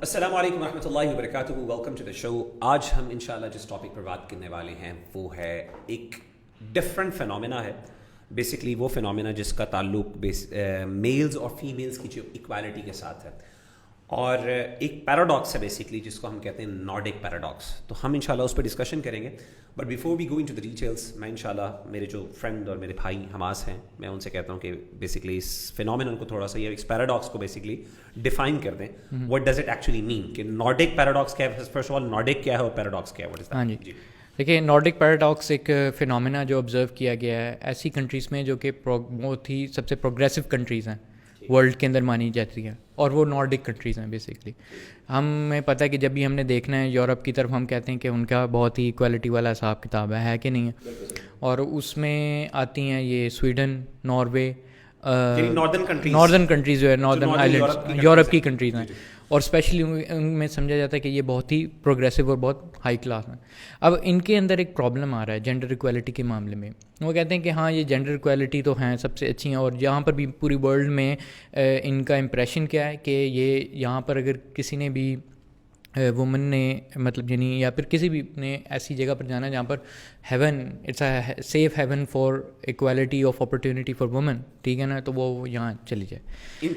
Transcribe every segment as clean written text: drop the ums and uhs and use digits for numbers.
السلام علیکم ورحمۃ اللہ وبرکاتہ. ویلکم ٹو دا شو. آج ہم انشاءاللہ جس ٹاپک پر بات کرنے والے ہیں وہ ہے ایک ڈفرینٹ فینومینا ہے. بیسکلی وہ فینومینا جس کا تعلق میلز اور فیمیلز کی جو ایکوالٹی کے ساتھ ہے, اور ایک پیراڈاکس ہے بیسکلی جس کو ہم کہتے ہیں نارڈک پیراڈاکس. تو ہم انشاءاللہ اس پہ ڈسکشن کریں گے. But before we go into the details, میں انشاءاللہ میرے جو فرینڈ اور میرے بھائی حماس ہیں, میں ان سے کہتا ہوں کہ بیسکلی اس فینومینن کو تھوڑا سا, یا اس پیراڈاکس کو بیسکلی ڈیفائن کر دیں. What does it actually mean, کہ نارڈک پیراڈاکس کیا ہے, فرسٹ آف آل نارڈک کیا ہے اور پیراڈاکس کیا ہے, واٹ از دیٹ؟ ہاں جی, دیکھیے نارڈک پیراڈاکس ایک فینومینا جو آبزرو کیا گیا ہے ایسی کنٹریز میں جو کہ بہت ہی سب سے پروگریسو کنٹریز ہیں ورلڈ کے اندر مانی جاتی ہیں, اور وہ نارڈک کنٹریز ہیں. بیسکلی ہمیں پتہ ہے کہ جب بھی ہم نے دیکھنا ہے یورپ کی طرف, ہم کہتے ہیں کہ ان کا بہت ہی ایکوالٹی والا حساب کتاب ہے کہ نہیں ہے, اور اس میں آتی ہیں یہ سویڈن, ناروے, ناردرن کنٹریز جو ہے, ناردرن آئلینڈس یورپ کی کنٹریز ہیں, اور اسپیشلی ان میں سمجھا جاتا ہے کہ یہ بہت ہی پروگریسو اور بہت ہائی کلاس ہیں. اب ان کے اندر ایک پرابلم آ رہا ہے جینڈر ایکوالٹی کے معاملے میں. وہ کہتے ہیں کہ ہاں یہ جینڈر ایکوالٹی تو ہیں سب سے اچھی ہیں, اور یہاں پر بھی پوری ورلڈ میں ان کا امپریشن کیا ہے کہ یہ یہاں پر اگر کسی نے بھی وومن نے مطلب یعنی یا پھر کسی بھی نے ایسی جگہ پر جانا ہے جہاں پر haven it's a safe haven for equality of opportunity for women, ٹھیک ہے نا, تو وہ یہاں چلی جائے,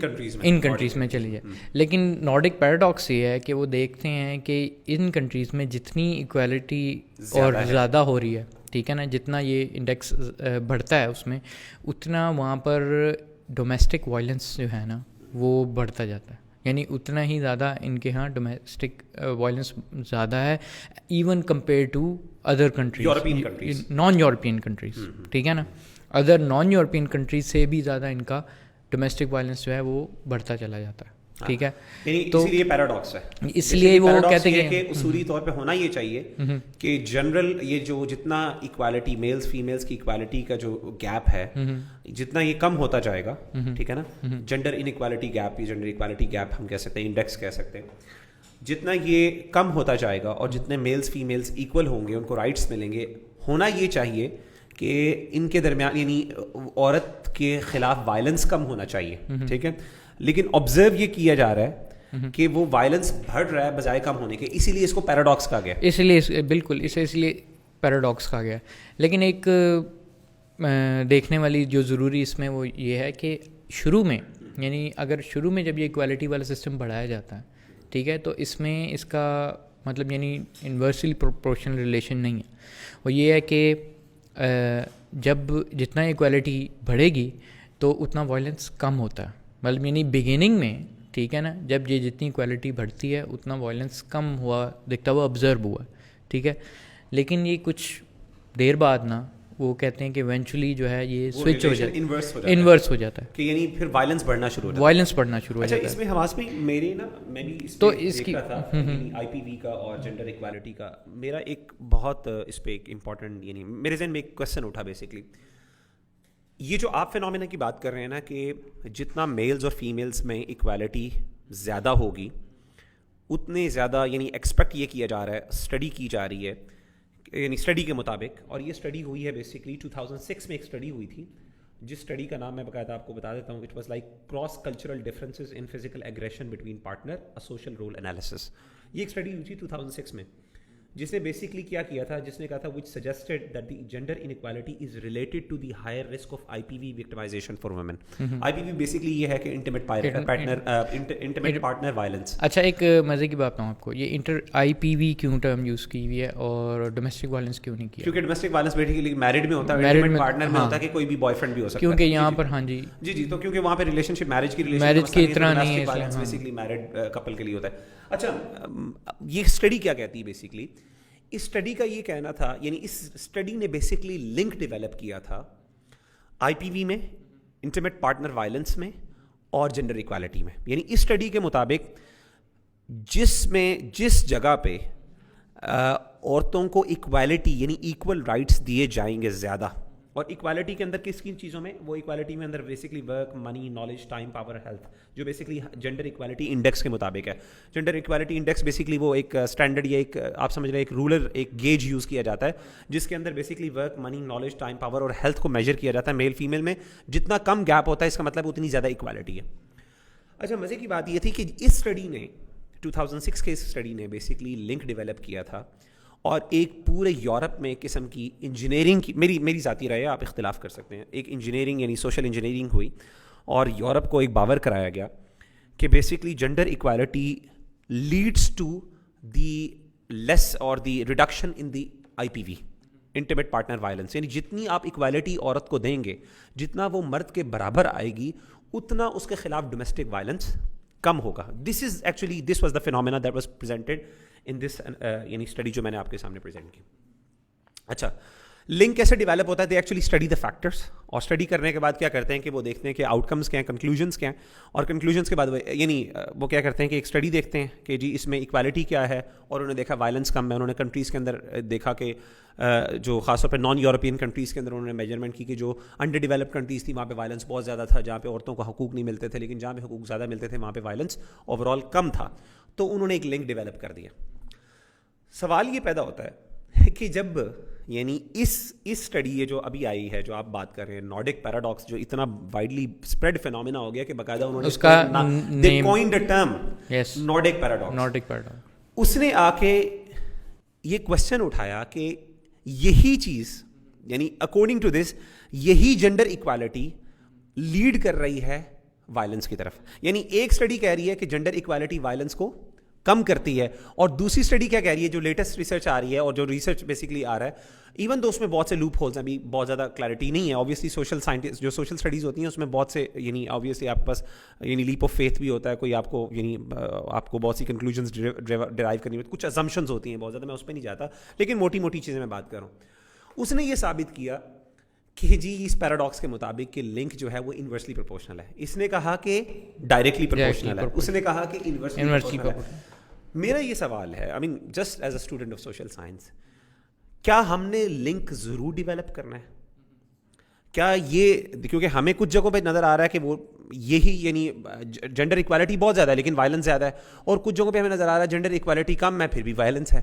ان کنٹریز میں چلی جائے. لیکن نارڈک پیراڈاکس یہ ہے کہ وہ دیکھتے ہیں کہ ان کنٹریز میں جتنی ایکوالٹی اور زیادہ ہو رہی ہے, ٹھیک ہے نا, جتنا یہ انڈیکس بڑھتا ہے اس میں, اتنا وہاں پر ڈومیسٹک وائلنس جو ہے نا وہ بڑھتا جاتا ہے. یعنی اتنا ہی زیادہ ان کے ہاں ڈومیسٹک وائلنس زیادہ ہے even compare to other countries, non European countries, ٹھیک ہے نا. ادر نان یورپین کنٹریز سے بھی زیادہ ان کا ڈومیسٹک وائلنس جو ہے وہ بڑھتا چلا جاتا ہے, ٹھیک ہے. تو اسی لیے پیراڈاکس ہے, اس لیے وہ کہتے ہیں کہ اصولی طور پہ ہونا یہ چاہیے کہ جنرل یہ جو جتنا ایکوالٹی میلز فیمیلز کی ایکوالٹی کا جو گیپ ہے, جتنا یہ کم ہوتا جائے گا, ٹھیک ہے نا, جینڈر ان equality gap, gender equality gap ہم کہہ سکتے ہیں, انڈیکس کہہ سکتے ہیں, جتنا یہ کم ہوتا جائے گا اور جتنے میلز فیمیلز ایکول ہوں گے, ان کو رائٹس ملیں گے, ہونا یہ چاہیے کہ ان کے درمیان یعنی عورت کے خلاف وائلنس کم ہونا چاہیے, ٹھیک ہے. لیکن آبزرو یہ کیا جا رہا ہے کہ وہ وائلنس بڑھ رہا ہے بجائے کم ہونے کے, اسی لیے اس کو پیراڈاکس کہا گیا. اسی لیے بالکل اس لیے پیراڈاکس کہا گیا. لیکن ایک دیکھنے والی جو ضروری اس میں وہ یہ ہے کہ شروع میں, یعنی اگر شروع میں جب یہ ایکوالٹی والا سسٹم بڑھایا جاتا ہے, ٹھیک ہے, تو اس میں اس کا مطلب یعنی انورسلی پروپورشنل ریلیشن نہیں ہے. وہ یہ ہے کہ جب جتنا ایکوالٹی بڑھے گی تو اتنا وائلنس کم ہوتا ہے. مطلب یعنی بگیننگ میں, ٹھیک ہے نا, جب یہ جتنی کوالٹی بڑھتی ہے اتنا وائلنس کم ہوا دکھتا ہوا آبزرو ہوا, ٹھیک ہے. لیکن یہ کچھ دیر بعد نا وہ کہتے ہیں کہ ایونچولی جو ہے یہ سوئچ ہو جاتا ہے, انورس ہو جاتا ہے, کہ یعنی پھر وائلنس بڑھنا شروع ہو جاتا ہے, وائلنس بڑھنا شروع ہو جاتا ہے. اس میں حواس میں میرے نا میں بھی تو اس کی آئی پی وی کا اور جینڈر ایکوالٹی کا میرا ایک بہت اس پہ ایک امپورٹنٹ, یعنی میرے ذہن میں ایک کوشچن اٹھا بیسکلی. یہ جو آپ فینومینا کی بات کر رہے ہیں نا کہ جتنا میلز اور فیمیلز میں ایکوالٹی زیادہ ہوگی اتنے زیادہ, یعنی ایکسپیکٹ یہ کیا جا رہا ہے, اسٹڈی کی جا رہی ہے, یعنی اسٹڈی کے مطابق, اور یہ اسٹڈی ہوئی ہے بیسکلی 2006 میں ایک اسٹڈی ہوئی تھی, جس اسٹڈی کا نام میں باقاعدہ آپ کو بتا دیتا ہوں. It was like cross cultural differences in physical aggression between partner, a social role analysis. یہ ایک اسٹڈی ہوئی تھی 2006 میں, جس نے بیسکلی کیا کیا تھا, جس نے کہا تھا which suggested that the gender inequality is related to the higher risk of I P V victimisation for women. I P V basically یہ ہے کہ انٹیمیٹ پارٹنر وائلنس. اچھا, ایک مزے کی بات بتاؤں آپ کو, یہ آئی پی وی کیوں ٹرم یوز کی ہوئی ہے اور ڈومیسٹک وائلنس کیوں نہیں کیا؟ کیونکہ ڈومیسٹک وائلنس بیسکلی میرڈ میں ہوتا ہے, انٹیمیٹ پارٹنر میں ہوتا ہے کہ کوئی بھی بوائے فرینڈ بھی ہو سکتا ہے, کیونکہ یہاں پر ہاں جی جی تو کیونکہ وہاں پہ ریلیشن شپ میرج کی طرح نہیں ہے, بیسکلی میرڈ کپل کے لیے ہوتا ہے. اچھا, یہ اسٹڈی کیا کہتی ہے بیسکلی, اس اسٹڈی کا یہ کہنا تھا, یعنی اس اسٹڈی نے بیسکلی لنک ڈیولپ کیا تھا آئی پی وی میں, انٹیمیٹ پارٹنر وائلنس میں اور جینڈر ایکوالٹی میں. یعنی اس اسٹڈی کے مطابق جس جگہ پہ عورتوں کو ایکوالٹی یعنی ایکول رائٹس دیے جائیں گے زیادہ, اور ایکوالٹی کے اندر کس کن چیزوں میں, وہ ایکوالٹی میں اندر بیسکلی ورک, منی, نالج, ٹائم, پاور, ہیلتھ, جو بیسکلی جینڈر ایکوالٹی انڈیکس کے مطابق ہے. جینڈر ایکوالٹی انڈیکس بیسکلی وہ ایک اسٹینڈرڈ یا ایک آپ سمجھ رہے ہیں ایک رولر ایک گیج یوز کیا جاتا ہے, جس کے اندر بیسکلی ورک, منی, نالج, ٹائم, پاور اور ہیلتھ کو میجر کیا جاتا ہے. میل فیمیل میں جتنا کم گیپ ہوتا ہے اس کا مطلب اتنی زیادہ ایکوالٹی ہے. اچھا, مزے کی بات یہ تھی کہ اس اسٹڈی نے 2006 کے اسٹڈی نے بیسکلی لنک ڈیولپ کیا تھا, اور ایک پورے یورپ میں ایک قسم کی انجینئرنگ کی, میری ذاتی رائے ہے, آپ اختلاف کر سکتے ہیں, ایک انجینئرنگ یعنی سوشل انجینئرنگ ہوئی, اور یورپ کو ایک باور کرایا گیا کہ basically gender equality leads to the less اور the reduction in the IPV, intimate partner violence. یعنی جتنی آپ ایکوالٹی عورت کو دیں گے, جتنا وہ مرد کے برابر آئے گی, اتنا اس کے خلاف ڈومیسٹک وائلنس کم ہوگا. This was the phenomena that was presented in this یعنی اسٹڈی جو میں نے آپ کے سامنے پریزنٹ کی. اچھا, لنک کیسے ڈیولپ ہوتا ہے؟ They actually study the factors, اور اسٹڈی کرنے کے بعد کیا کرتے ہیں کہ وہ دیکھتے ہیں کہ آؤٹ کمس کیا ہیں, کنکلوژنس کیا ہیں, اور کنکلوژنس کے بعد وہ کیا کرتے ہیں کہ ایک اسٹڈی دیکھتے ہیں کہ جی اس میں ایکوالٹی کیا ہے, اور انہوں نے دیکھا وائلنس کم ہے. انہوں نے کنٹریز کے اندر دیکھا کہ جو خاص طور پہ نان یورپین کنٹریز کے اندر انہوں نے میجرمنٹ کی کہ جو انڈر ڈیولپڈ کنٹریز تھی وہاں پہ وائلنس بہت زیادہ تھا, جہاں پہ عورتوں کو حقوق نہیں ملتے تھے, لیکن جہاں پہ حقوق زیادہ ملتے تھے وہاں پہ وائلنس اوور آل کم تھا. تو انہوں نے ایک لنک ڈیولپ کر دیا. سوال یہ پیدا ہوتا ہے کہ جب یعنی اس اسٹڈی یہ جو ابھی آئی ہے جو آپ بات کر رہے ہیں, نارڈک پیراڈاکس, جو اتنا وائڈلی اسپریڈ فینومینا ہو گیا کہ باقاعدہ انہوں نے اس کا کوائنڈ اے ٹرم نارڈک پیراڈاکس. اس نے آ کے یہ کوشچن اٹھایا کہ یہی چیز یعنی اکارڈنگ ٹو دس یہی جنڈر ایکوالٹی لیڈ کر رہی ہے وائلنس کی طرف. یعنی ایک اسٹڈی کہہ رہی ہے کہ جنڈر ایکوالٹی وائلنس کو کم کرتی ہے, اور دوسری اسٹڈی کیا کہہ رہی ہے, جو لیٹسٹ ریسرچ آ رہی ہے اور جو ریسرچ بیسکلی آ رہا ہے, ایون دو اس میں بہت سے لوپ ہولز ہیں, ابھی بہت زیادہ کلیئرٹی نہیں ہے. آبویسلی سوشل سائنٹسٹ جو سوشل اسٹڈیز ہوتی ہیں اس میں بہت سے یعنی آبویسلی آپ پاس یعنی لیپ آف فیتھ بھی ہوتا ہے, کوئی آپ کو یعنی آپ کو بہت سی کنکلوژنس ڈرائیو کرنی ہوتی, کچھ ازمپشنز ہوتی ہیں, بہت زیادہ میں اس پہ نہیں جاتا, لیکن موٹی موٹی چیزیں میں بات کر رہا ہوں. اس نے یہ ثابت کیا کہ جی اس پیراڈاکس کے مطابق کہ لنک جو ہے وہ انورسلی پروپورشنل ہے. اس نے کہا کہ ڈائریکٹلی پروپورشنل ہے, اس نے کہا کہ انورسلی پروپورشنل ہے. میرا یہ سوال ہے, I mean just as a student of social science, کیا ہم نے لنک ضرور ڈیولپ کرنا ہے؟ کیا یہ, کیونکہ ہمیں کچھ جگہوں پہ نظر آ رہا ہے کہ وہ یہی یعنی جنڈر ایکوالٹی بہت زیادہ ہے لیکن وائلنس زیادہ ہے, اور کچھ جگہوں پہ ہمیں نظر آ رہا ہے جنڈر ایکوالٹی کم ہے پھر بھی وائلنس ہے.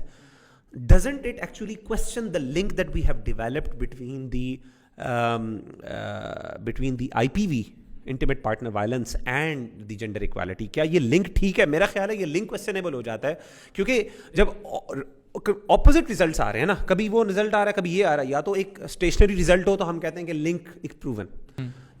Doesn't it actually question the link that we have developed between the IPV, intimate partner violence, and the gender equality? کیا یہ لنک ٹھیک ہے؟ میرا خیال ہے یہ لنک کویسچنیبل ہو جاتا ہے, کیونکہ جب اپوزٹ ریزلٹس آ رہے ہیں نا, کبھی وہ رزلٹ آ رہا ہے کبھی یہ آ رہا ہے, یا تو ایک اسٹیشنری ریزلٹ ہو تو ہم کہتے ہیں کہ لنک ایک پروون.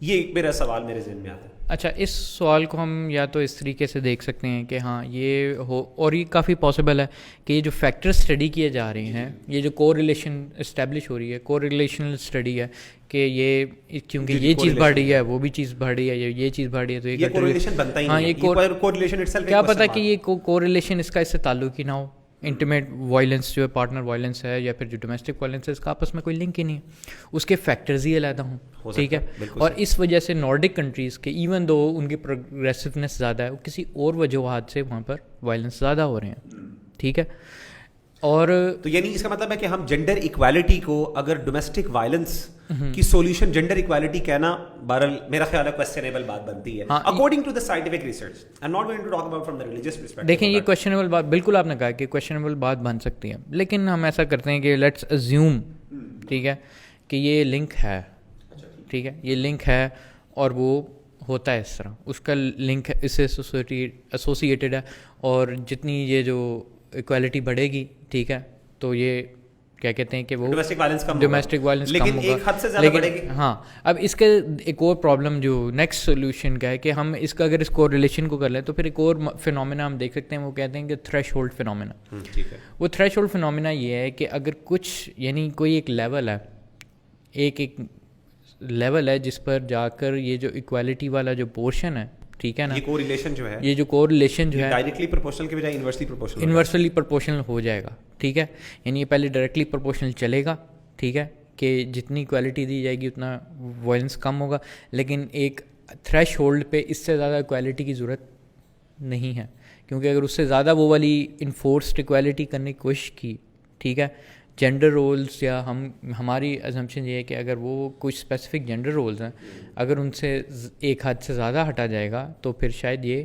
یہ ایک میرا سوال میرے ذہن میں آتا ہے. اچھا, اس سوال کو ہم یا تو اس طریقے سے دیکھ سکتے ہیں کہ ہاں یہ ہو, اور یہ کافی پاسبل ہے کہ یہ جو فیکٹر اسٹڈی کیے جا رہے ہیں, یہ جو کو ریلیشن اسٹیبلش ہو رہی ہے, کو ریلیشنل اسٹڈی ہے کہ یہ کیونکہ یہ چیز بڑھ رہی ہے وہ بھی چیز بڑھ رہی ہے, یہ چیز بڑھ رہی ہے, تو یہ کوریلیشن بنتا ہی نہیں. ہاں, یہ کوریلیشن کیا پتہ کہ یہ کوریلیشن اس کا اس سے تعلق ہی نہ ہو. انٹیمیٹ وائلنس جو ہے, پارٹنر وائلنس ہے, یا پھر جو ڈومیسٹک وائلنس ہے, اس کا آپس میں کوئی لنک ہی نہیں ہے, اس کے فیکٹرز ہی علیحدہ ہوں. ٹھیک ہے, اور اس وجہ سے نارڈک کنٹریز کے ایون دو ان کی پروگریسونیس زیادہ ہے, کسی اور وجوہات سے وہاں پر وائلنس زیادہ ہو رہے ہیں. ٹھیک ہے, اور تو یعنی اس کا مطلب ہے کہ ہم جنڈر ایکوالٹی کو اگر ڈومیسٹک وائلنس کی سولوشن جنڈر ایکوالٹی کہنا بہرحال میرا خیال ہے کویسچنیبل بات بنتی ہے according to the scientific research. I am not going to talk about from the religious perspective. دیکھیں, یہ کویسچنیبل بات بالکل آپ نے کہا کہ کویسچنیبل بات بن سکتی ہے, لیکن ہم ایسا کرتے ہیں کہ لیٹس ایزیوم, ٹھیک ہے, کہ یہ لنک ہے. ٹھیک ہے, یہ لنک ہے اور وہ ہوتا ہے اس طرح, اس کا لنک اس سے ایسوسیٹیڈ ہے, اور جتنی یہ جو ایکوالٹی بڑھے گی, ٹھیک ہے, تو یہ کیا کہتے ہیں کہ وہ ڈومیسٹک وائلنس کم ہوگا, لیکن ایک حد سے زیادہ بڑھے گی. ہاں, اب اس کے ایک اور پرابلم جو نیکسٹ سولوشن کا ہے کہ ہم اس کا اگر اس کو ریلیشن کو کر لیں تو پھر ایک اور فینومینا ہم دیکھ سکتے ہیں, وہ کہتے ہیں کہ تھریش ہولڈ فینومینا. وہ تھریش ہولڈ فینومینا یہ ہے کہ اگر کچھ یعنی کوئی ایک لیول ہے, ایک لیول ہے جس پر جا کر یہ جو ایکوالٹی والا جو پورشن ہے, ٹھیک ہے نا, یہ کو ریلیشن جو ہے, یہ جو کو ریلیشن جو ہے ڈائریکٹلی پروپورشنل کے بجائے انورسلی پروپورشنل ہو جائے گا. ٹھیک ہے, یعنی یہ پہلے ڈائریکٹلی پروپورشنل چلے گا, ٹھیک ہے, کہ جتنی کوالٹی دی جائے گی اتنا وائلنس کم ہوگا, لیکن ایک تھریش ہولڈ پہ اس سے زیادہ ایکوالٹی کی ضرورت نہیں ہے, کیونکہ اگر اس سے زیادہ وہ والی انفورسڈ ایکوالٹی کرنے کی کوشش کی, ٹھیک ہے, جینڈر رولز یا ہماری ازمپشن یہ ہے کہ اگر وہ کچھ اسپیسیفک جینڈر رولز ہیں, اگر ان سے ایک حد سے زیادہ ہٹا جائے گا تو پھر شاید یہ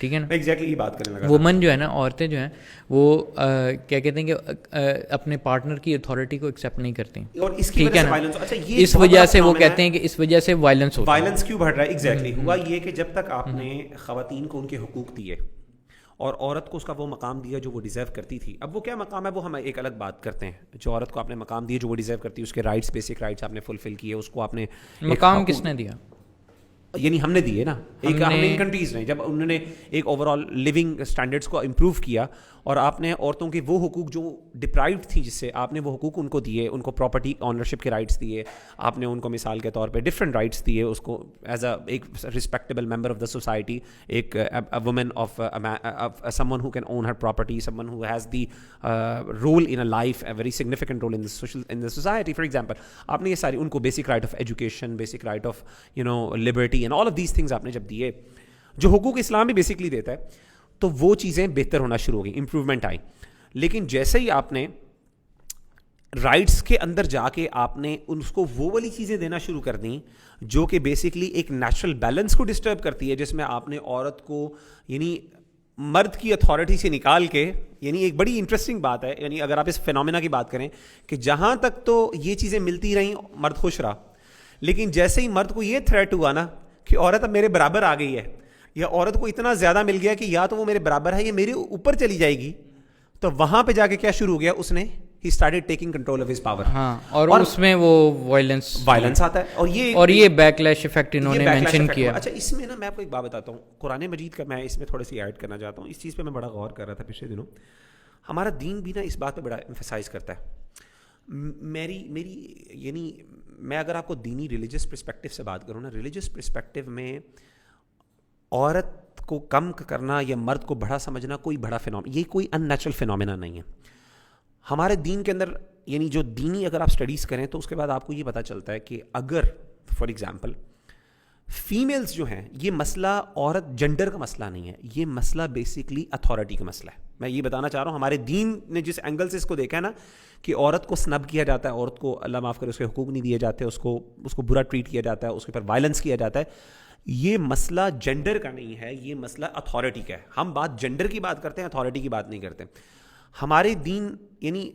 ٹھیک ہے نا. ایگزیکٹلی یہ بات کرنے لگا. وومن جو ہے نا, عورتیں جو ہیں وہ کیا کہتے ہیں کہ اپنے پارٹنر کی اتھارٹی کو ایکسیپٹ نہیں کرتی, اور اس کی ٹھیک ہے نا. اچھا اس وجہ سے وہ کہتے ہیں کہ اس وجہ سے وائلنس ہوتا ہے. وائلنس کیوں بڑھ رہا ہے؟ ایگزیکٹلی ہوا یہ کہ جب تک آپ نے خواتین کو ان کے حقوق دیے اور عورت کو اس کا وہ مقام دیا جو وہ ڈیزرو کرتی تھی. اب وہ کیا مقام ہے وہ ہم ایک الگ بات کرتے ہیں. جو عورت کو آپ نے مقام دیے جو وہ ڈیزرو کرتی ہے, اس کے رائٹس, بیسک رائٹس آپ نے فلفل کیے, اس کو آپ نے مقام کس نے دیا؟ یعنی ہم نے دیے نا. ایک ہم ان کنٹریز نے جب انہوں نے ایک اوور آل لیونگ اسٹینڈرڈس کو امپروو کیا اور آپ نے عورتوں کے وہ حقوق جو ڈپرائیوڈ تھی جس سے آپ نے وہ حقوق ان کو دیے, ان کو پراپرٹی آنرشپ کے رائٹس دیے, آپ نے ان کو مثال کے طور پہ ڈفرینٹ رائٹس دیے, اس کو ایز اے ایک respectable member of the society, ایک woman of someone who can own her property, someone who has the role in a life, a very significant role in the society. For example آپ نے یہ ساری ان کو basic right of education, basic right of liberty and all of these things آپ نے جب دیے, جو حقوق اسلام بھی بیسکلی دیتا ہے, تو وہ چیزیں بہتر ہونا شروع ہو گئی, امپروومنٹ آئی. لیکن جیسے ہی آپ نے رائٹس کے اندر جا کے آپ نے اس کو وہ والی چیزیں دینا شروع کر دیں جو کہ بیسکلی ایک نیچرل بیلنس کو ڈسٹرب کرتی ہے, جس میں آپ نے عورت کو یعنی مرد کی اتھارٹی سے نکال کے, یعنی ایک بڑی انٹرسٹنگ بات ہے, یعنی اگر آپ اس فینومینا کی بات کریں کہ جہاں تک تو یہ چیزیں ملتی رہیں مرد خوش رہا, لیکن جیسے ہی مرد کو یہ تھریٹ ہوا نا کہ عورت اب میرے برابر آ گئی ہے, یا عورت کو اتنا زیادہ مل گیا کہ یا تو وہ میرے برابر ہے یا میرے اوپر چلی جائے گی, تو وہاں پہ جا کے کیا شروع ہو گیا, اس نے he started taking control of his power. ہاں, اور اس میں وہ وائلنس آتا ہے, اور یہ بیک لیش ایفیکٹ انہوں نے مینشن کیا. اچھا اس میں نا میں آپ کو ایک بات بتاتا ہوں, قرآن مجید کا میں اس میں تھوڑی سی ایڈ کرنا چاہتا ہوں. اس چیز پہ میں بڑا غور کر رہا تھا پچھلے دنوں. ہمارا دین بھی نا اس بات پہ بڑا ایمفسائز کرتا ہے. میری یعنی میں اگر آپ کو دینی ریلیجس پرسپیکٹو سے بات کروں نا, ریلیجس پرسپیکٹو میں عورت کو کم کرنا یا مرد کو بڑا سمجھنا کوئی بڑا یہ کوئی ان نیچرل فینومینا نہیں ہے ہمارے دین کے اندر. یعنی جو دینی اگر آپ اسٹڈیز کریں تو اس کے بعد آپ کو یہ پتہ چلتا ہے کہ اگر فار ایگزامپل فیمیلز جو ہیں, یہ مسئلہ عورت جنڈر کا مسئلہ نہیں ہے, یہ مسئلہ بیسکلی اتھارٹی کا مسئلہ ہے. میں یہ بتانا چاہ رہا ہوں ہمارے دین نے جس اینگل سے اس کو دیکھا ہے نا کہ عورت کو سنب کیا جاتا ہے, عورت کو اللہ معاف کرے اس کے حقوق نہیں دیے جاتے, اس کو برا ٹریٹ کیا جاتا ہے, اس کے اوپر وائلنس کیا جاتا ہے, یہ مسئلہ جنڈر کا نہیں ہے, یہ مسئلہ اتھارٹی کا ہے. ہم بات جنڈر کی بات کرتے ہیں, اتھارٹی کی بات نہیں کرتے. ہمارے دین یعنی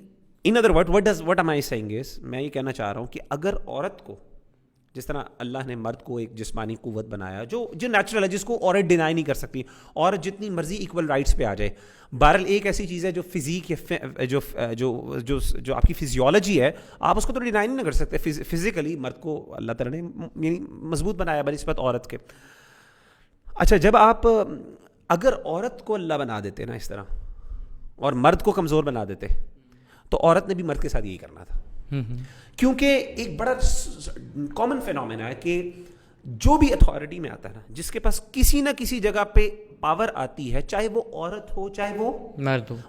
in other what am I saying is, میں یہ کہنا چاہ رہا ہوں کہ اگر عورت کو جس طرح اللہ نے مرد کو ایک جسمانی قوت بنایا جو نیچرل ہے, جس کو عورت ڈینائی نہیں کر سکتی, عورت جتنی مرضی ایکول رائٹس پہ آ جائے. بہرحال ایک ایسی چیز ہے جو فزیک جو آپ کی فزیولوجی ہے, آپ اس کو تو ڈینائی نہیں کر سکتے. فزیکلی مرد کو اللہ تعالیٰ نے یعنی مضبوط بنایا بنسبت عورت کے. اچھا جب آپ اگر عورت کو اللہ بنا دیتے نا اس طرح اور مرد کو کمزور بنا دیتے, تو عورت نے بھی مرد کے ساتھ یہی کرنا تھا. کیونکہ ایک بڑا کامن فینومینا ہے کہ جو بھی اتھارٹی میں آتا ہے نا, جس کے پاس کسی نہ کسی جگہ پہ پاور آتی ہے, چاہے وہ عورت ہو چاہے وہ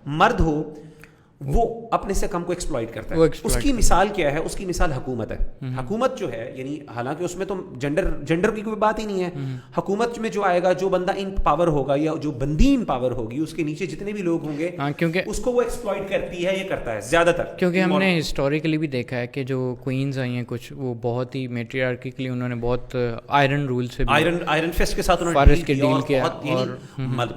مرد ہو, وہ اپنے سے کم کو ایکسپلائٹ کرتا ہے. اس کی مثال کیا ہے؟ اس کی مثال حکومت ہے. حکومت جو ہے یعنی حالانکہ اس میں تو جنڈر کی کوئی بات ہی نہیں ہے. حکومت میں جو آئے گا, جو بندہ ان پاور ہوگا یا جو بندی ان پاور ہوگی, اس کے نیچے جتنے بھی لوگ ہوں گے, کیونکہ اس کو وہ ایکسپلائٹ کرتی ہے, یہ کرتا ہے زیادہ تر. کیونکہ ہم نے ہسٹوریکلی بھی دیکھا ہے کہ جو کوئینز آئی ہیں کچھ, وہ بہت ہی میٹریارکیکلی انہوں نے بہت آئرن رول سے آئرن فسٹ کے ساتھ ڈیل کیا, اور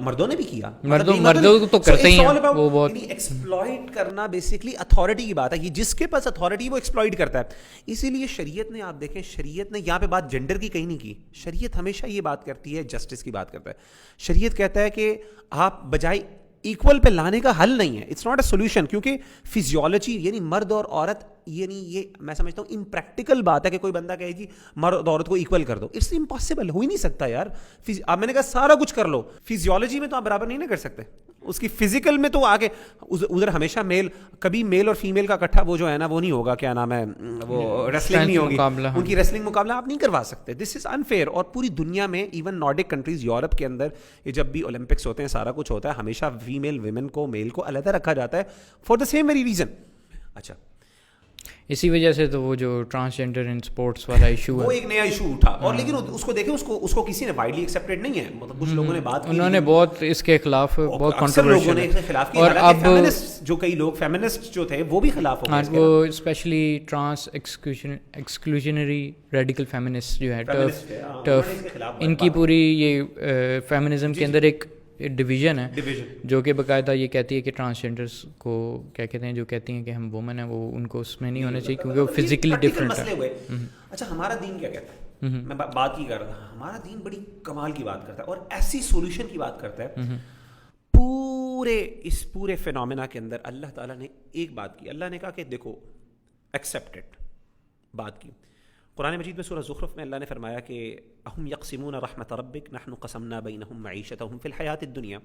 مردوں نے بھی کیا. مردوں تو کرتے ہی ہیں وہ بہت ایکسپلائٹ کرنا. بیسکلی اتھارٹی کی بات ہے, یہ جس کے پاس اتھارٹی وہ ایکسپلائٹ کرتا ہے. اسی لیے شریعت نے, آپ دیکھیں شریعت نے یہاں پہ بات جنڈر کی کہیں نہیں کی. شریعت ہمیشہ یہ بات کرتی ہے, جسٹس کی بات کرتا ہے. شریعت کہتا ہے کہ آپ بجائے ایکول پہ لانے کا حل نہیں ہے, اٹس ناٹ اے سولوشن. کیونکہ فزیولوجی یعنی مرد اور عورت, یعنی یہ میں سمجھتا ہوں امپریکٹیکل بات ہے کہ کوئی بندہ کہے جی مرد عورت کو ایکول کر دو. اٹس امپاسبل, ہو ہی نہیں سکتا یار. اب میں نے کہا سارا کچھ کر لو, فزیولوجی میں تو آپ برابر نہیں کر سکتے. اس کی فزیکل میں تو آگے ادھر ہمیشہ میل, کبھی میل اور فیمیل کا اکٹھا وہ جو ہے نا وہ نہیں ہوگا, کیا نام ہے وہ, ریسلنگ نہیں ہوگی, ان کی ریسلنگ مقابلہ آپ نہیں کروا سکتے. دس از انفیئر. اور پوری دنیا میں ایون نارڈک کنٹریز, یورپ کے اندر یہ جب بھی اولمپکس ہوتے ہیں, سارا کچھ ہوتا ہے, ہمیشہ فیمیل ویمن کو میل کو علیحدہ رکھا جاتا ہے for the seem very reason. اچھا اسی وجہ سے تو وہ جو ٹرانسجینڈر ان اسپورٹس والا ایشو ہے, وہ ایک نیا ایشو اٹھا. اور لیکن اس کو دیکھیں, اس کو کسی نے وائڈلی ایکسیپٹیڈ نہیں ہے. مطلب کچھ لوگوں نے بات کی, انہوں نے بہت اس کے خلاف بہت کنٹروورشل ہے. اور اب جو کئی لوگ فیمنسٹ جو تھے وہ بھی خلاف ہو گئے. وہ اسپیشلی ٹرانس ایکسکلوژنری ریڈیکل فیمنسٹ جو ہے ٹرف, ان کی پوری یہ فیمنزم کے اندر ایک ڈویژن ہے جو کہ باقاعدہ یہ کہتی ہے کہ ٹرانسجینڈرس کو کیا کہتے ہیں، جو کہتی ہیں کہ ہم وومن ہیں، وہ ان کو اس میں نہیں ہونا چاہیے کیونکہ وہ فزیکلی ڈفرینٹ ہے. اچھا ہمارا دین کیا کہتا ہے؟ میں بات کی کر رہا تھا، ہمارا دین بڑی کمال کی بات کرتا ہے اور ایسی سولوشن کی بات کرتا ہے. اس پورے فینومینا کے اندر اللہ تعالیٰ نے ایک بات کی. اللہ نے کہا کہ دیکھو ایکسیپٹڈ بات کی. قرآن مجید میں سورہ زخرف میں اللہ نے فرمایا کہ اہم یقسمون رحمت ربک نحن قسمنا بینہم معیشتہم فی الحیات الدنیا،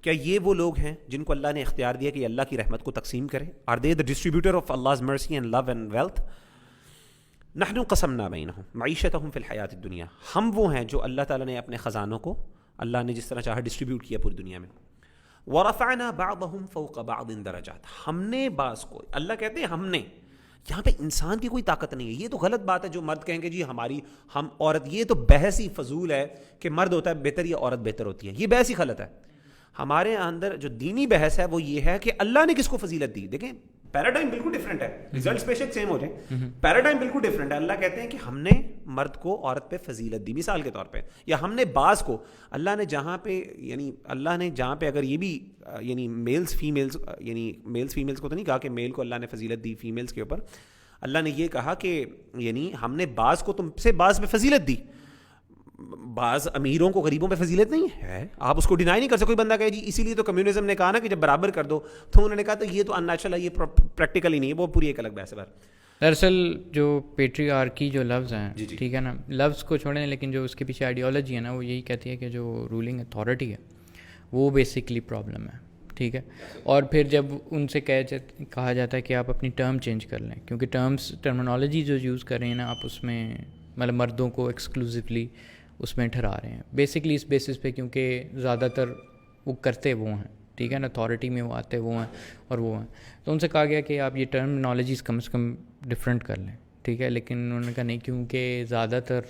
کیا یہ وہ لوگ ہیں جن کو اللہ نے اختیار دیا کہ اللہ کی رحمت کو تقسیم کریں؟ Are they the distributor of Allah's mercy and love and wealth؟ نحن قسمنا بینہم معیشتہم فی الحیات الدنیا، ہم وہ ہیں جو اللہ تعالیٰ نے اپنے خزانوں کو اللہ نے جس طرح چاہا ڈسٹریبیوٹ کیا پوری دنیا میں. ورفعنا بعضهم فوق بعض درجات، ہم نے بعض کو، اللہ کہتے ہیں ہم نے، یہاں پہ انسان کی کوئی طاقت نہیں ہے. یہ تو غلط بات ہے جو مرد کہیں گے جی ہم عورت، یہ تو بحث ہی فضول ہے کہ مرد ہوتا ہے بہتر یا عورت بہتر ہوتی ہے. یہ بحث ہی غلط ہے. ہمارے اندر جو دینی بحث ہے وہ یہ ہے کہ اللہ نے کس کو فضیلت دی. دیکھیں پیراڈائم بالکل ڈفرینٹ ہے، ریزلٹس بے شک سیم ہو جائیں، پیراڈائم بالکل ڈفرینٹ ہے. اللہ کہتے ہیں کہ ہم نے مرد کو عورت پہ فضیلت دی مثال کے طور پہ، یا ہم نے بعض کو، اللہ نے جہاں پہ یعنی اللہ نے جہاں پہ اگر یہ بھی یعنی میلز فیمیلز کو تو نہیں کہا کہ میل کو اللہ نے فضیلت دی فیمیلز کے اوپر، اللہ نے یہ کہا کہ یعنی ہم نے بعض کو تم سے بعض پہ فضیلت دی. بعض امیروں کو غریبوں پہ فضیلت نہیں ہے، آپ اس کو ڈینائی نہیں کر سکتے. کوئی بندہ کہے جی اسی لیے تو کمیونزم نے کہا نا کہ جب برابر کر دو، تو انہوں نے کہا تو یہ تو ان نیچرل ہے، یہ پریکٹیکل ہی نہیں ہے. وہ پوری ایک الگ بحث ہے. دراصل جو پیٹریارکی جو لفظ ہیں، ٹھیک ہے نا، لفظ کو چھوڑیں لیکن جو اس کے پیچھے آئیڈیالوجی ہے نا، وہ یہی کہتی ہے کہ جو رولنگ اتھارٹی ہے وہ بیسکلی پرابلم ہے. ٹھیک ہے، اور پھر جب ان سے کہا جاتا ہے کہ آپ اپنی ٹرم چینج کر لیں، کیونکہ ٹرمنالوجی جو یوز کر رہے ہیں نا آپ، اس میں مطلب مردوں کو ایکسکلوزولی اس میں ٹھہرا رہے ہیں بیسکلی اس بیسس پہ، کیونکہ زیادہ تر وہ کرتے وہ ہیں. ٹھیک ہے نا، اتھارٹی میں وہ آتے وہ ہیں اور وہ ہیں. تو ان سے کہا گیا کہ آپ یہ ٹرمنالوجیز کم سے کم ڈفرینٹ کر لیں. ٹھیک ہے، لیکن انہوں نے کہا نہیں، کیونکہ زیادہ تر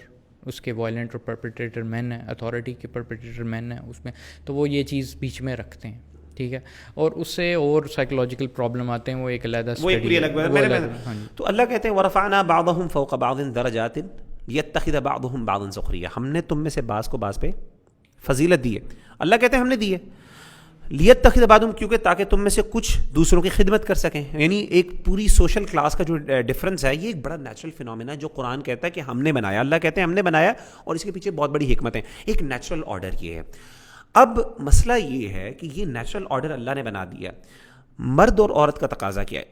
اس کے وائلنٹ اور پرپیٹریٹر مین ہیں، اتھارٹی کے پرپیٹریٹر مین ہیں اس میں، تو وہ یہ چیز بیچ میں رکھتے ہیں. ٹھیک ہے، اور اس سے اور سائیکولوجیکل پرابلم آتے ہیں، وہ ایک علیحدہ اسٹڈی ہے. تو اللہ کہتے ہیں ورفعنا بعضهم فوق بعض درجات لیتخذ بعضهم بعضا سخریا، ہم نے تم میں سے بعض کو بعض پہ فضیلت دی ہے. اللہ کہتے ہیں ہم نے دی ہے لیتخذ بعضهم، کیونکہ تاکہ تم میں سے کچھ دوسروں کی خدمت کر سکیں. یعنی ایک پوری سوشل کلاس کا جو ڈفرینس ہے، یہ ایک بڑا نیچرل فینومینا ہے جو قرآن کہتا ہے کہ ہم نے بنایا. اللہ کہتے ہیں ہم نے بنایا، اور اس کے پیچھے بہت بڑی حکمت ہے. ایک نیچرل آرڈر یہ ہے. اب مسئلہ یہ ہے کہ یہ نیچرل آرڈر اللہ نے بنا دیا. مرد اور عورت کا تقاضا کیا ہے؟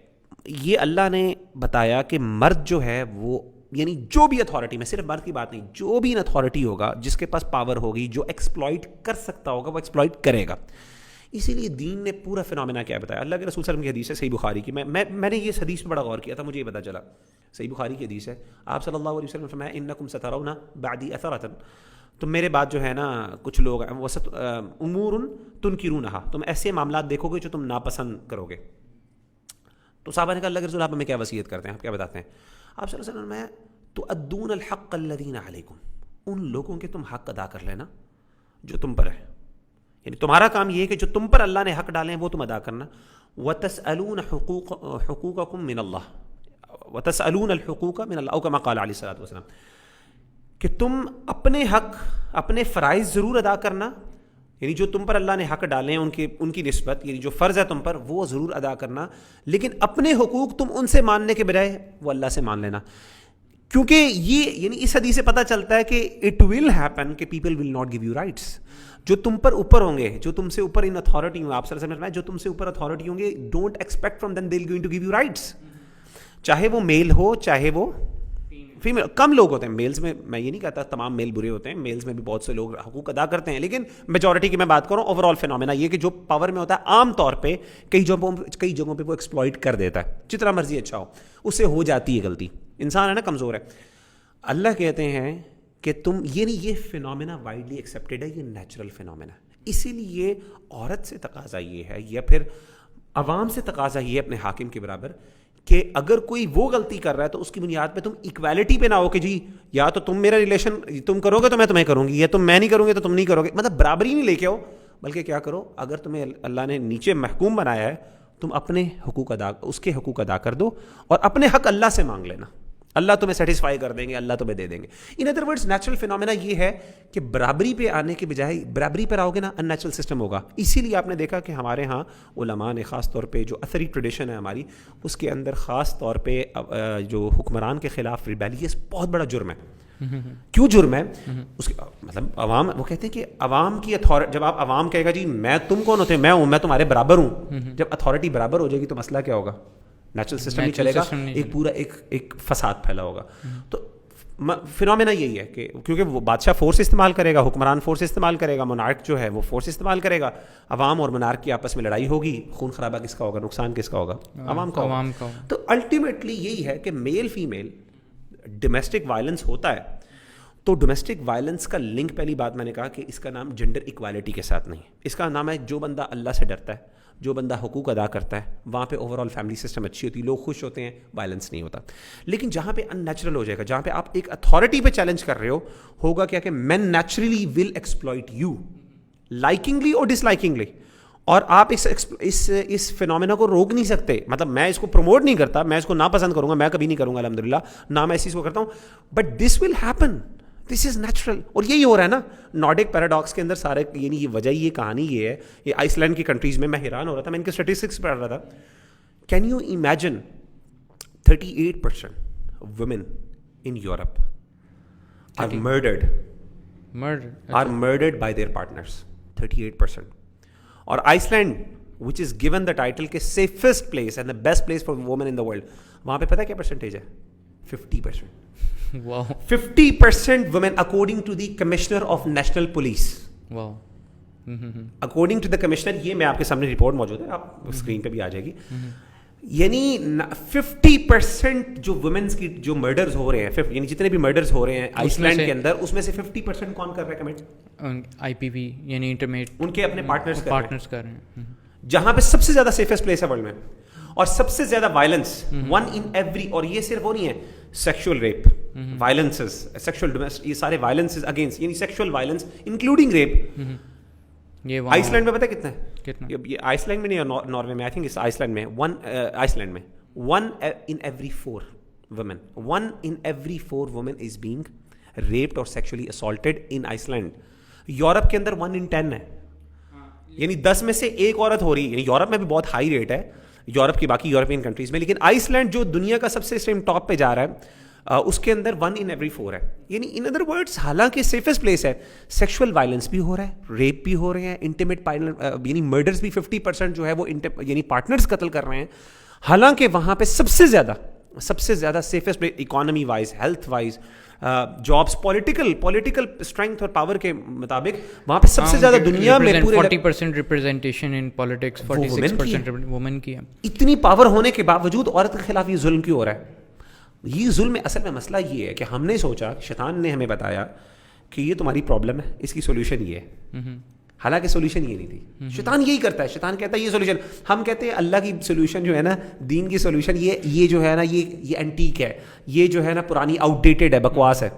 یہ اللہ نے بتایا کہ مرد جو ہے وہ یعنی جو بھی اتھارٹی میں، صرف مرد کی بات نہیں، جو بھی ان اتھارٹی ہوگا، جس کے پاس پاور ہوگی، جو ایکسپلائٹ کر سکتا ہوگا وہ ایکسپلائٹ کرے گا. اسی لیے دین نے پورا فینومینا کیا بتایا. اللہ کے رسول صلی اللہ علیہ وسلم کی حدیث ہے صحیح بخاری کی. میں نے یہ حدیث پہ بڑا غور کیا تھا، مجھے یہ پتہ چلا صحیح بخاری کی حدیث ہے. آپ صلی اللہ علیہ وسلم نے فرمایا انکم سترون بعدی اثرۃ، تم میرے بعد جو ہے نا کچھ لوگ وسط امور تنکرونہا، تم ایسے معاملات دیکھو گے جو تم ناپسند کرو گے. تو صحابہ نے کہا اللہ کے رسول آپ ہمیں کیا وصیت کرتے ہیں، آپ کیا بتاتے ہیں؟ آپ صلی اللہ علیہ وسلم میں تؤدون الحق الذین علیکم، ان لوگوں کے تم حق ادا کر لینا جو تم پر ہے. یعنی تمہارا کام یہ ہے کہ جو تم پر اللہ نے حق ڈالے ہیں وہ تم ادا کرنا. وتسألون حقوقکم من اللہ، وتسألون الحقوق من اللہ، او کما قال علیہ الصلوۃ والسلام، کہ تم اپنے حق، اپنے فرائض ضرور ادا کرنا. یعنی جو تم پر اللہ نے حق ڈالے ہیں ان کی نسبت، یعنی جو فرض ہے تم پر وہ ضرور ادا کرنا، لیکن اپنے حقوق تم ان سے ماننے کے بجائے وہ اللہ سے مان لینا. کیونکہ یہ یعنی اس حدیث سے پتہ چلتا ہے کہ اٹ ول ہیپن کہ people will not give you rights. جو تم پر اوپر ہوں گے، جو تم سے اوپر ان اتھارٹی ہوں، آپ سر میں جو تم سے اوپر اتھارٹی ہوں گے، don't expect from them they will going to give you rights. چاہے وہ میل ہو چاہے وہ فیمیل. کم لوگ ہوتے ہیں میلز میں یہ نہیں کہتا تمام میل برے ہوتے ہیں، میلز میں بھی بہت سے لوگ حقوق ادا کرتے ہیں، لیکن میجورٹی کی میں بات کروں. اوور آل فینومینا یہ کہ جو پاور میں ہوتا ہے عام طور پہ کئی جگہوں پہ وہ ایکسپلائٹ کر دیتا ہے، جتنا مرضی اچھا ہو اس سے ہو جاتی ہے غلطی. انسان ہے نا، کمزور ہے. اللہ کہتے ہیں کہ تم یہ فینومینا وائڈلی ایکسیپٹیڈ ہے، یہ نیچرل فینومینا. اسی لیے عورت سے تقاضا یہ ہے یا پھر عوام سے تقاضا یہ ہے اپنے حاکم کے برابر کہ اگر کوئی وہ غلطی کر رہا ہے تو اس کی بنیاد پہ تم ایکویلٹی پہ نہ ہو کہ جی یا تو تم میرا ریلیشن تم کرو گے تو میں تمہیں کروں گی، یا تم میں نہیں کروں گے تو تم نہیں کرو گے. مطلب برابری نہیں لے کے آؤ، بلکہ کیا کرو، اگر تمہیں اللہ نے نیچے محکوم بنایا ہے تم اپنے حقوق اس کے حقوق ادا کر دو اور اپنے حق اللہ سے مانگ لینا. اللہ تمہیں سیٹسفائی کر دیں گے, اللہ تمہیں دے دیں گے. In other words natural phenomena یہ ہے کہ برابری پہ آنے کے بجائے برابری پر آؤ گے نا ان نیچرل سسٹم ہوگا. اسی لیے آپ نے دیکھا کہ ہمارے ہاں علماء نے خاص طور پہ جو اثری ٹریڈیشن ہے ہماری, اس کے اندر خاص طور پہ جو حکمران کے خلاف ریبیلیس بہت بڑا جرم ہے. کیوں جرم ہے؟ اس کے مطلب عوام, وہ کہتے ہیں کہ عوام کی اتھارٹی, جب آپ عوام کہے گا جی میں تم کون ہوتے ہیں, میں ہوں, میں تمہارے برابر ہوں, جب اتھارٹی برابر ہو جائے گی تو مسئلہ کیا ہوگا؟ نیچرل سسٹم نہیں چلے گا, ایک پورا ایک فساد پھیلا ہوگا. تو فینومینا یہی ہے کہ کیونکہ وہ بادشاہ فورس استعمال کرے گا, حکمران فورس استعمال کرے گا, مونارک جو ہے وہ فورس استعمال کرے گا, عوام اور مونارک کی آپس میں لڑائی ہوگی, خون خرابہ کس کا ہوگا, نقصان کس کا ہوگا؟ عوام کا. تو الٹیمیٹلی یہی ہے کہ میل فیمیل ڈومیسٹک وائلنس ہوتا ہے. تو ڈومیسٹک وائلنس کا لنک, پہلی بات میں نے کہا کہ اس کا نام جینڈر ایکوالٹی کے ساتھ نہیں, اس کا نام ہے جو بندہ اللہ سے ڈرتا ہے, جو بندہ حقوق ادا کرتا ہے, وہاں پہ اوور آل فیملی سسٹم اچھی ہوتی ہے, لوگ خوش ہوتے ہیں, وائلنس نہیں ہوتا. لیکن جہاں پہ ان نیچرل ہو جائے گا, جہاں پہ آپ ایک اتھارٹی پہ چیلنج کر رہے ہو, ہوگا کیا کہ مین نیچرلی ول ایکسپلائٹ یو لائکنگلی اور ڈس لائکنگلی, اور آپ اس فینومینا کو روک نہیں سکتے. مطلب میں اس کو پروموٹ نہیں کرتا, میں اس کو ناپسند کروں گا, میں کبھی نہیں کروں گا الحمدللہ, نہ میں اس چیز کو کرتا ہوں, but this will happen, this is natural. اور یہی ہو رہا ہے نا نارڈک پیراڈاکس کے اندر سارے, یعنی یہ وجہ, یہ کہانی یہ ہے. یہ آئس لینڈ کی کنٹریز میں حیران ہو رہا تھا, میں ان کے اسٹیٹسٹکس پڑھ رہا تھا. Can you imagine 38% women in Europe are murdered by their partners, 38%. اور Iceland which is given the title کے safest place and the best place for women in the world, وہاں پہ پتہ کیا پرسنٹیج ہے؟ 50%. Wow. 50% women according to the Commissioner of National Police. Wow. According to the Commissioner, یہ میں آپ کے سامنے رپورٹ موجود ہے, آپ اسکرین پہ بھی آ جائے گی. یعنی 50% جو وومنس کی جو مرڈرز ہو رہے ہیں, یعنی جتنے بھی مرڈرز ہو رہے ہیں آئس لینڈ کے اندر, اس میں سے 50% کون کر رہا ہے کمٹ؟ IPV یعنی انٹرمیٹ, ان کے اپنے پارٹنرز کر رہے ہیں. جہاں پہ سب سے زیادہ سیفسٹ پلیس ہے ورلڈ میں, اور سب سے زیادہ وائلنس 1 in every, اور یہ صرف وہ نہیں ہے, سیکشول ریپ, وائلنسز, سیکشول یہ سارے وائلنسز اگینسٹ, یعنی سیکشول وائلنس انکلوڈنگ ریپ. یہ آئس لینڈ میں پتہ کتنا ہے؟ یہ آئس لینڈ میں نہیں, ناروے میں, آئی تھنک اس آئس لینڈ میں, آئس لینڈ میں 1 in every 4 women, 1 in every 4 women is being raped or sexually assaulted in Iceland. Europe کے اندر 1 in 10 ہے, یعنی 10 میں سے ایک عورت ہو رہی ہے. یعنی یورپ میں بھی بہت ہائی ریٹ ہے, یورپ کی باقی یورپین کنٹریز میں, لیکن آئس لینڈ جو دنیا کا سب سے سیم ٹاپ پہ جا رہا ہے, اس کے اندر 1 in every 4 ہے. یعنی ان ادر ورڈس حالانکہ سیفسٹ پلیس ہے, سیکشول وائلنس بھی ہو رہا ہے, ریپ بھی ہو رہے ہیں, انٹیمیٹ یعنی مرڈرز بھی 50% جو ہے وہ یعنی پارٹنرز قتل کر رہے ہیں, حالانکہ وہاں پہ سب سے زیادہ safest place economy wise, health wise, jobs, political strength اور پاور کے مطابق وہاں پہ سب سے زیادہ دنیا میں پورے 40% ریپرزنٹیشن ان پالیٹکس, 46% وومن کی ہے. اتنی پاور ہونے کے باوجود عورت کے خلاف یہ ظلم کیوں ہو رہا ہے؟ یہ ظلم میں اصل میں مسئلہ یہ ہے کہ ہم نے سوچا, شیطان نے ہمیں بتایا کہ یہ تمہاری پرابلم ہے, اس کی سولوشن یہ ہے. حالانکہ سولوشن یہ نہیں تھی. شیطان یہی کرتا ہے, شیطان کہتا ہے یہ سولوشن, ہم کہتے ہیں اللہ کی سولوشن جو ہے نا, دین کی سولوشن یہ جو ہے نا, یہ اینٹیک ہے, یہ جو ہے نا پرانی آؤٹ ڈیٹڈ ہے, بکواس ہے.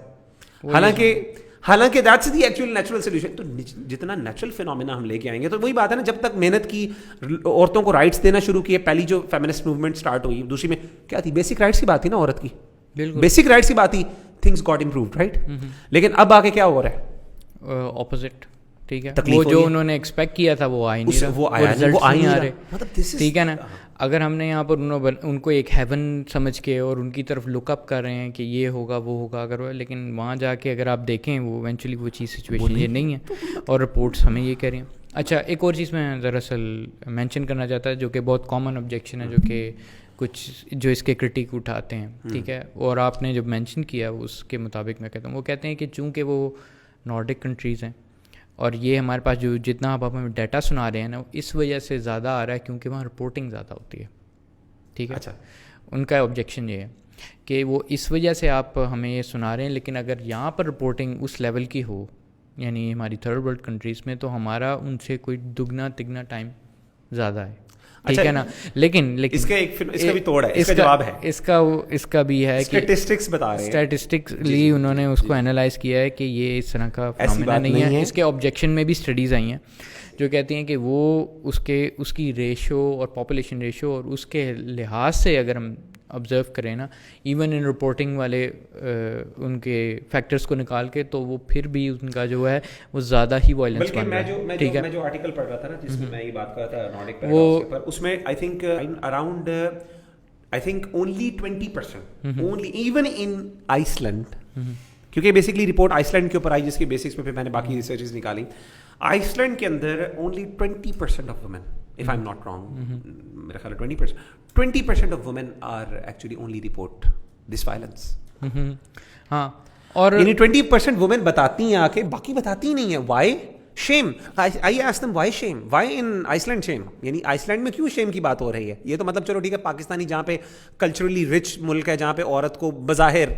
حالانکہ that's the actual natural solution. تو جتنا نیچرل فینومینا ہم لے کے آئیں گے, تو وہی بات ہے نا, جب تک محنت کی, عورتوں کو رائٹس دینا شروع کیے, پہلی جو فیمنسٹ موومنٹ اسٹارٹ ہوئی, دوسری میں کیا تھی, بیسک رائٹس کی بات تھی نا عورت کی, بیسک رائٹس کی بات تھی, تھنگس گاٹ امپرووڈ, رائٹ. لیکن اب آگے کیا ہو رہا ہے؟ اپوزٹ. ٹھیک ہے, وہ جو انہوں نے ایکسپیکٹ کیا تھا وہ آئی نہیں رہا, وہ نہیں آ رہے. ٹھیک ہے نا, اگر ہم نے یہاں پر ان کو ایک ہیون سمجھ کے اور ان کی طرف لک اپ کر رہے ہیں کہ یہ ہوگا وہ ہوگا, اگر لیکن وہاں جا کے اگر آپ دیکھیں وہ ایونچولی وہ چیز سچویشن یہ نہیں ہے, اور رپورٹس ہمیں یہ کہہ رہی ہیں. اچھا, ایک اور چیز میں دراصل مینشن کرنا چاہتا ہے جو کہ بہت کامن آبجیکشن ہے, جو کہ کچھ جو اس کے کرٹیک اٹھاتے ہیں. ٹھیک ہے, اور آپ نے جب مینشن کیا اس کے مطابق میں کہتا ہوں, وہ کہتے ہیں کہ چونکہ وہ نارڈک کنٹریز ہیں, اور یہ ہمارے پاس جو جتنا آپ ہمیں ڈیٹا سنا رہے ہیں نا, اس وجہ سے زیادہ آ رہا ہے کیونکہ وہاں رپورٹنگ زیادہ ہوتی ہے. ٹھیک ہے. اچھا, ان کا آبجیکشن یہ ہے کہ وہ اس وجہ سے آپ ہمیں یہ سنا رہے ہیں, لیکن اگر یہاں پر رپورٹنگ اس لیول کی ہو, یعنی ہماری تھرڈ ورلڈ کنٹریز میں, تو ہمارا ان سے کوئی دگنا تگنا ٹائم زیادہ ہے. ٹھیک ہے نا, لیکن اس کا بھی توڑ ہے, اس کا جواب ہے, اس کا بھی ہے کہ اسٹیٹسٹکس بتا رہے ہیں, اسٹیٹسٹکلی انہوں نے اس کو اینالائز کیا ہے کہ یہ اس طرح کا فینومینا نہیں ہے. اس کے آبجیکشن میں بھی اسٹڈیز آئی ہیں جو کہتی ہیں کہ وہ اس کی ریشو اور پاپولیشن ریشو اور اس کے لحاظ سے اگر ہم آبزرو کریں نا ایون ان رپورٹنگ والے ان کے فیکٹرز کو نکال کے تو وہ پھر بھی ان کا جو ہے وہ زیادہ ہی وائلنس بن رہا ہے. ٹھیک ہے, میں جو آرٹیکل پڑھ رہا تھا نا جس میں میں یہ بات کر رہا تھا نارڈک پیراڈاکس کے پر, اس میں I think around I think only 20% only even in Iceland, کیونکہ بیسکلی رپورٹ آئس لینڈ کے اوپر آئی جس کے بیسکس پہ پھر میں نے باقی ریسرچز نکالی. آئس لینڈ کے اندر only 20% of women, if I'm not wrong, میرا خیال ہے 20% of women are actually only report this violence. ہاں, اور یعنی 20% women بتاتی ہیں آ کے, باقی بتاتی نہیں ہیں. Why? Shame. I ask them why shame? Why in Iceland shame? یعنی آئس لینڈ میں کیوں شیم کی بات ہو رہی ہے؟ یہ تو مطلب چلو ٹھیک ہے پاکستانی جہاں پہ کلچرلی رچ ملک ہے, جہاں پہ عورت کو بظاہر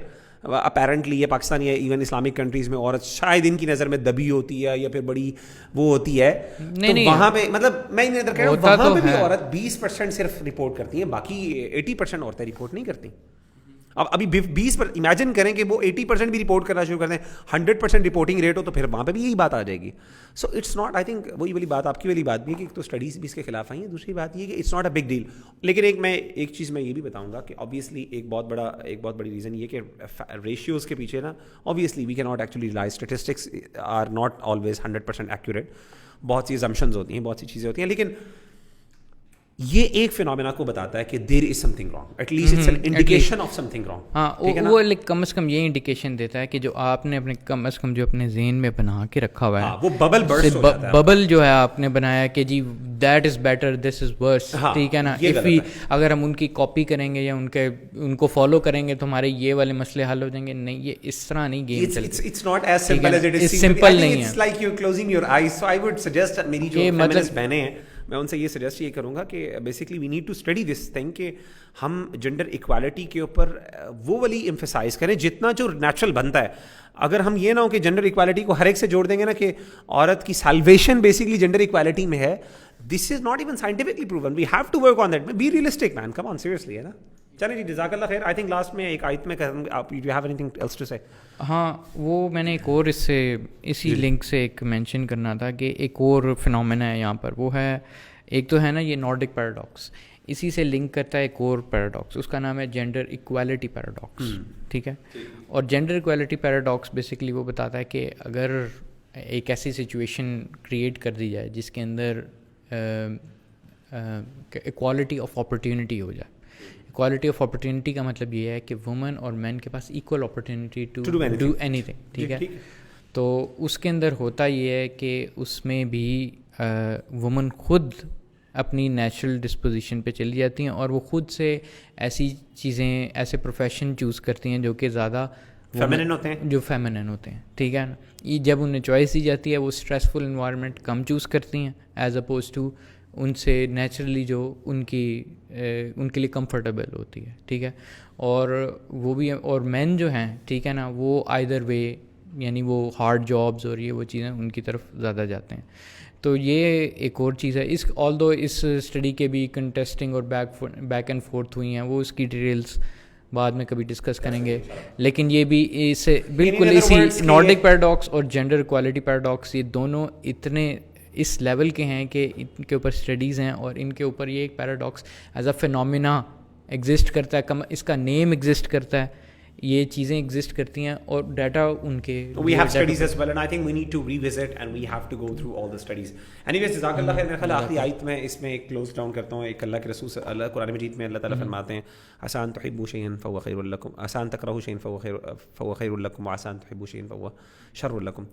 اپیرنٹلی یہ پاکستانی ہے, ایون اسلامک کنٹریز میں عورت شاید ان کی نظر میں دبی ہوتی ہے یا پھر بڑی وہ ہوتی ہے, تو وہاں پہ مطلب میں ان نظر کہہ رہا ہوں وہاں پہ بھی عورت 20% صرف رپورٹ کرتی ہیں, باقی 80% عورتیں رپورٹ نہیں کرتی. اب ابھی 20 پر امیجن کریں کہ وہ 80% بھی رپورٹ کرنا شروع کر دیں, 100% رپورٹنگ ریٹ ہو, تو پھر وہاں پہ بھی یہی بات آ جائے گی. So it's not, I think وہی والی بات آپ کی والی بات بھی ہے کہ ایک تو اسٹڈیز بھی اس کے خلاف آئی ہیں, دوسری بات یہ کہ it's not a big deal. لیکن ایک چیز میں یہ بھی بتاؤں گا کہ آبویسلی ایک بہت بڑی ریزن یہ کہ ریشیوز کے پیچھے نا آبویسلی وی کی not actually realize, statistics are not always 100% accurate, بہت سی assumptions ہوتی ہیں, بہت سی چیزیں ہوتی ہیں, لیکن یہ ایک فینومینا کو بتاتا ہے کہ there is something wrong, at least it's an indication of something wrong. ہاں, وہ کم از کم یہ انڈیکیشن دیتا ہے کہ جو آپ نے اپنے کم از کم جو اپنے ذہن میں بنا کے رکھا ہوا ہے وہ ببل برسٹ ہو جاتا ہے, ببل جو ہے آپ نے بنایا کہ جی دیٹ از بیٹر, دس از ورس, ٹھیک ہے نا. اگر ہم ان کی کاپی کریں گے یا ان کو فالو کریں گے تو ہمارے یہ والے مسئلے حل ہو جائیں گے. نہیں, یہ اس طرح نہیں گیم چلتی. It's not as simple as it is. Simple نہیں ہے. It's like you are closing your eyes. So I would suggest, میری جو فیمنسٹ بہنیں ہیں میں ان سے یہ سجیسٹ یہ کروں گا کہ basically we need to study this thing, کہ ہم جنڈر ایکوالٹی کے اوپر وہ والی ایمفسائز کریں جتنا جو نیچرل بنتا ہے. اگر ہم یہ نہ ہو کہ جنڈر ایکوالٹی کو ہر ایک سے جوڑ دیں گے نا کہ عورت کی سالویشن بیسکلی جنڈر ایکوالٹی میں ہے, this is not even scientifically proven. We have to work on that. Be realistic man, come on, seriously, ہے نا. چلیں جی, جزاک اللہ خیر. آئی تھنک لاسٹ میں ایک آیت میں آپ you have anything else to say. ہاں, وہ میں نے ایک اور اسی لنک سے ایک مینشن کرنا تھا کہ ایک اور فنومینا ہے یہاں پر, وہ ہے ایک تو ہے نا یہ نارڈک پیراڈاکس, اسی سے لنک کرتا ہے ایک اور پیراڈاکس, اس کا نام ہے جینڈر ایکوالٹی پیراڈاکس. ٹھیک ہے, اور جینڈر ایکوالٹی پیراڈاکس بیسکلی وہ بتاتا ہے کہ اگر ایک ایسی سچویشن کریٹ کر دی جائے جس کے اندر ایکوالٹی آف اپرچونیٹی ہو جائے. ایکوالٹی آف اپرچونیٹی کا مطلب یہ ہے کہ وومن اور مین کے پاس equal opportunity to do anything. ٹھیک ہے, تو اس کے اندر ہوتا یہ ہے کہ اس میں بھی وومن خود اپنی نیچرل ڈسپوزیشن پہ چلی جاتی ہیں اور وہ خود سے ایسی چیزیں, ایسے پروفیشن چوز کرتی ہیں جو کہ زیادہ فیمنن ہوتے ہیں, جو فیمنن ہوتے ہیں. ٹھیک ہے نا, یہ جب انہیں چوائس دی جاتی ہے وہ اسٹریسفل انوائرمنٹ کم چوز کرتی ہیں ایز اپوز ٹو ان سے نیچرلی جو ان کے لیے کمفرٹیبل ہوتی ہے. ٹھیک ہے, اور وہ بھی, اور مین جو ہیں ٹھیک ہے نا, وہ آئدر وے یعنی وہ ہارڈ جابز اور یہ وہ چیزیں ان کی طرف زیادہ جاتے ہیں. تو یہ ایک اور چیز ہے. اس آلدو اس اسٹڈی کے بھی کنٹیسٹنگ اور بیک اینڈ فورتھ ہوئی ہیں, وہ اس کی ڈیٹیلس بعد میں کبھی ڈسکس کریں گے. لیکن یہ بھی اس بالکل اسی نارڈک پیراڈاکس اور جینڈر ایکوالٹی پیراڈاکس, یہ دونوں اتنے اس لیول کے ہیں کہ ان کے اوپر اسٹڈیز ہیں اور ان کے اوپر یہ ایک paradox as a phenomena exist کرتا ہے, اس کا نیم ایگزسٹ کرتا ہے, یہ چیزیں ایگزسٹ کرتی ہیں اور ڈیٹا ان کے we have studies as well and I think we need to revisit and we have to go through all the studies. anyways جزاک اللہ خیر. میرا خیال آخری آیت میں اس میں ایک کلوز ڈاؤن کرتا ہوں. ایک اللہ کے رسول اللہ قرآن مجید میں اللہ تعالیٰ فرماتے ہیں عسیٰ ان تحبوا شیئا فہو خیر لکم, عسیٰ ان تکرہوا شیئا فہو خیر لکم, وعسیٰ ان تحبوا شیئا فہو شر لکم.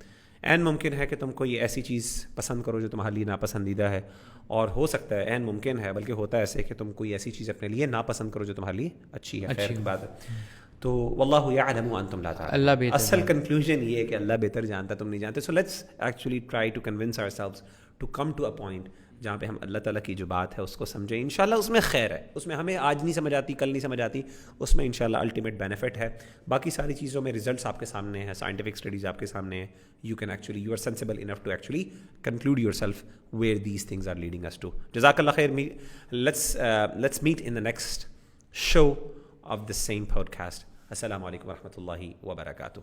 عین ممکن ہے کہ تم کوئی ایسی چیز پسند کرو جو تمہارے لیے ناپسندیدہ ہے, اور ہو سکتا ہے, عین ممکن ہے بلکہ ہوتا ہے ایسے کہ تم کوئی ایسی چیز اپنے لیے ناپسند کرو جو تمہارے لیے اچھی ہے, خیر کی بات ہے. تو واللہ یعلم وانتم لا تعلمون, اللہ بہتر, اصل کنکلوژن یہ ہے کہ اللہ بہتر جانتا, تم نہیں جانتے. So let's actually try to convince ourselves to come to a point جہاں پہ ہم اللہ تعالیٰ کی جو بات ہے اس کو سمجھیں. انشاءاللہ اس میں خیر ہے, اس میں ہمیں آج نہیں سمجھ آتی, کل نہیں سمجھ آتی, اس میں انشاءاللہ الٹیمیٹ بینیفٹ ہے. باقی ساری چیزوں میں ریزلٹس آپ کے سامنے ہیں, سائنٹیفک اسٹڈیز آپ کے سامنے ہیں. You can actually, you are sensible enough to actually conclude yourself where these things are leading us to. جزاک اللہ خیر. Let's meet in the next show of this same podcast. السلام علیکم ورحمۃ اللہ وبرکاتہ.